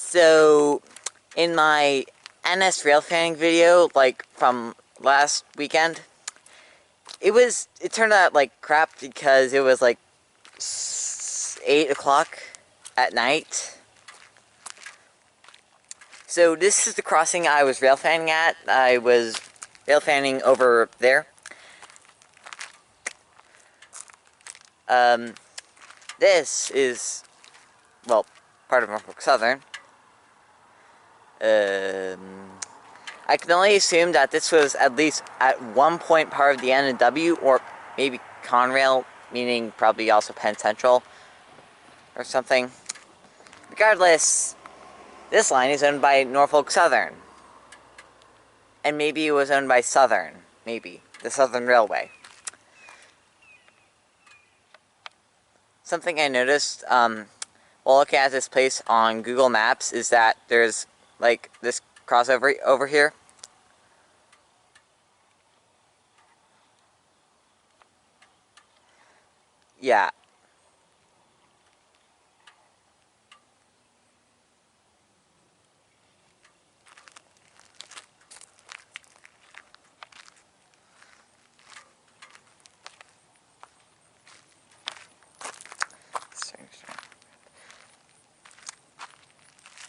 So, in my NS Railfanning video, like, from last weekend, it turned out like crap because it was like 8 o'clock at night. So this is the crossing I was railfanning at. I was railfanning over there. This is, well, part of Norfolk Southern. I can only assume that this was at least at one point part of the N&W, or maybe Conrail, meaning probably also Penn Central, or something. Regardless, this line is owned by Norfolk Southern. And maybe it was owned by Southern. Maybe. The Southern Railway. Something I noticed while looking at this place on Google Maps is that there's, like, this crossover over here. Yeah.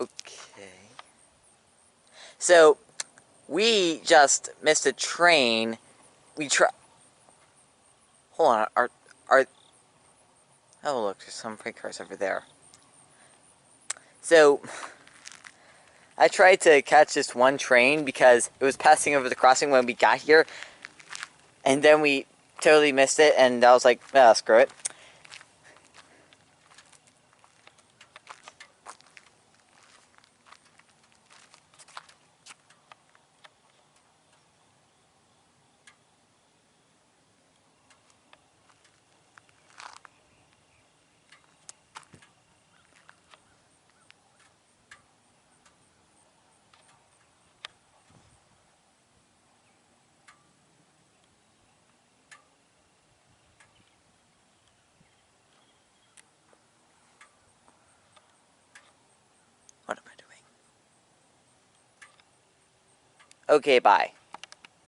Okay. So, we just missed a train. Hold on, oh look, there's some freight cars over there. So, I tried to catch this one train because it was passing over the crossing when we got here. And then we totally missed it, and I was like, ah, screw it. What am I doing? Okay, bye.